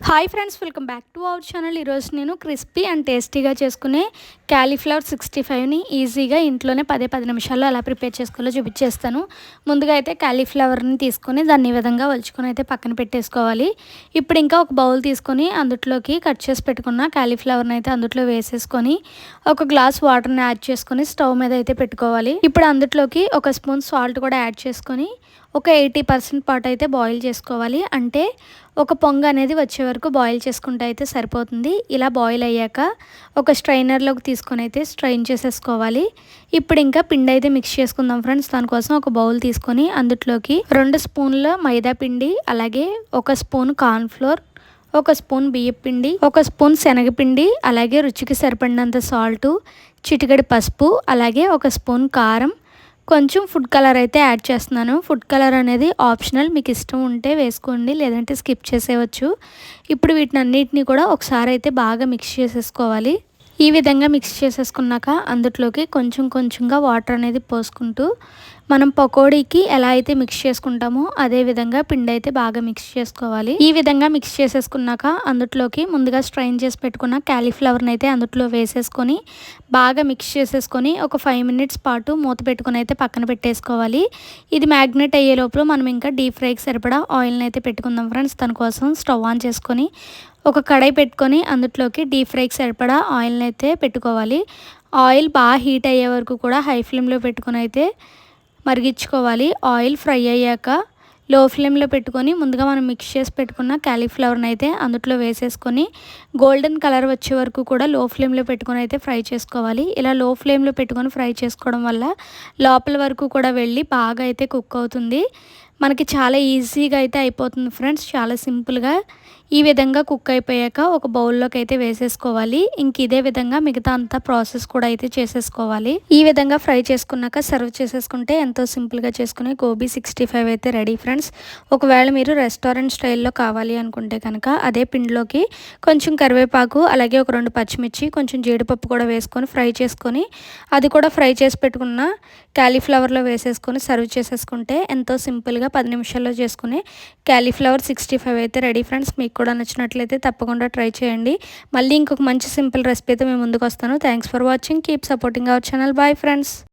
Hi friends, welcome back to our channel. ఈరోజు నేను crispy and టేస్టీగా చేసుకునే క్యాలీఫ్లవర్ 65ని ఈజీగా ఇంట్లోనే 10 నిమిషాల్లో ఎలా ప్రిపేర్ చేసుకోవాలో చూపించేస్తాను. ముందుగా అయితే క్యాలీఫ్లవర్ని తీసుకొని దాన్ని ఈ విధంగా వలుచుకొని అయితే పక్కన పెట్టేసుకోవాలి. ఇప్పుడు ఇంకా ఒక బౌల్ తీసుకొని అందులోకి కట్ చేసి పెట్టుకున్న క్యాలీఫ్లవర్ని అయితే అందులో వేసేసుకొని ఒక గ్లాస్ వాటర్ని యాడ్ చేసుకొని స్టవ్ మీద అయితే పెట్టుకోవాలి. ఇప్పుడు అందులోకి ఒక స్పూన్ సాల్ట్ కూడా యాడ్ చేసుకొని ఒక 80% పాటు అయితే బాయిల్ చేసుకోవాలి. అంటే ఒక పొంగు అనేది వచ్చే వరకు బాయిల్ చేసుకుంటే అయితే సరిపోతుంది. ఇలా బాయిల్ అయ్యాక ఒక స్ట్రైనర్లోకి తీసుకొని అయితే స్ట్రైన్ చేసేసుకోవాలి. ఇప్పుడు ఇంకా పిండి అయితే మిక్స్ చేసుకుందాం ఫ్రెండ్స్. దానికోసం ఒక బౌల్ తీసుకొని అందులోకి 2 స్పూన్ల మైదా పిండి, అలాగే 1 స్పూన్ కార్న్ఫ్లోర్, 1 స్పూన్ బియ్యపిండి, 1 స్పూన్ శనగపిండి, అలాగే రుచికి సరిపడినంత సాల్టు, చిటికెడు పసుపు, అలాగే 1 స్పూన్ కారం, కొంచెం ఫుడ్ కలర్ అయితే యాడ్ చేస్తున్నాను. ఫుడ్ కలర్ అనేది ఆప్షనల్, మీకు ఇష్టం ఉంటే వేసుకోండి, లేదంటే స్కిప్ చేసేయచ్చు. ఇప్పుడు వీటినన్నిటిని కూడా ఒకసారి అయితే బాగా మిక్స్ చేసేసుకోవాలి. ఈ విధంగా మిక్స్ చేసేసుకున్నాక అందులోకి కొంచెం కొంచెంగా వాటర్ అనేది పోసుకుంటూ మనం పకోడీకి ఎలా అయితే మిక్స్ చేసుకుంటామో అదే విధంగా పిండి అయితే బాగా మిక్స్ చేసుకోవాలి. ఈ విధంగా మిక్స్ చేసేసుకున్నాక అందులోకి ముందుగా స్ట్రైన్ చేసి పెట్టుకున్న క్యాలీఫ్లవర్ని అయితే అందులో వేసేసుకొని బాగా మిక్స్ చేసేసుకొని ఒక 5 మినిట్స్ పాటు మూత పెట్టుకుని అయితే పక్కన పెట్టేసుకోవాలి. ఇది మ్యాగ్నెట్ అయ్యే లోపల మనం ఇంకా డీప్ ఫ్రైకి సరిపడా ఆయిల్ని అయితే పెట్టుకుందాం ఫ్రెండ్స్. దానికోసం స్టవ్ ఆన్ చేసుకొని ఒక కడాయి పెట్టుకొని అందులోకి డీప్ ఫ్రైకి సరిపడా ఆయిల్ని అయితే పెట్టుకోవాలి. ఆయిల్ బాగా హీట్ అయ్యే వరకు కూడా హై ఫ్లేమ్లో పెట్టుకొని అయితే మరిగించుకోవాలి. ఆయిల్ ఫ్రై అయ్యాక లో ఫ్లేమ్లో పెట్టుకొని ముందుగా మనం మిక్స్ చేసి పెట్టుకున్న క్యాలీఫ్లవర్ని అయితే అందులో వేసేసుకొని గోల్డెన్ కలర్ వచ్చే వరకు కూడా లో ఫ్లేమ్లో పెట్టుకొని అయితే ఫ్రై చేసుకోవాలి. ఇలా లో ఫ్లేమ్లో పెట్టుకొని ఫ్రై చేసుకోవడం వల్ల లోపల వరకు కూడా వెళ్ళి బాగా అయితే కుక్ అవుతుంది. మనకి చాలా ఈజీగా అయితే అయిపోతుంది ఫ్రెండ్స్, చాలా సింపుల్గా. ఈ విధంగా కుక్ అయిపోయాక ఒక బౌల్లోకి అయితే వేసేసుకోవాలి. ఇంక ఇదే విధంగా మిగతా అంతా ప్రాసెస్ కూడా అయితే చేసేసుకోవాలి. ఈ విధంగా ఫ్రై చేసుకున్నాక సర్వ్ చేసేసుకుంటే ఎంతో సింపుల్గా చేసుకునే గోబీ 65 అయితే రెడీ ఫ్రెండ్స్. ఒకవేళ మీరు రెస్టారెంట్ స్టైల్లో కావాలి అనుకుంటే కనుక అదే పిండిలోకి కొంచెం కరివేపాకు, అలాగే ఒక 2 పచ్చిమిర్చి, కొంచెం జీడిపప్పు కూడా వేసుకొని ఫ్రై చేసుకొని అది కూడా ఫ్రై చేసి పెట్టుకున్న క్యాలీఫ్లవర్లో వేసేసుకొని సర్వ్ చేసేసుకుంటే ఎంతో సింపుల్గా 10 నిమిషాల్లో చేసుకునే క్యాలీఫ్లవర్ 65 అయితే రెడీ ఫ్రెండ్స్. మీకు కూడా నచ్చినట్లయితే తప్పకుండా ట్రై చేయండి. మళ్ళీ ఇంకొక మంచి సింపుల్ రెసిపీ అయితే మేము ముందుకు వస్తాను. Thanks for watching. Keep supporting our channel. Bye friends.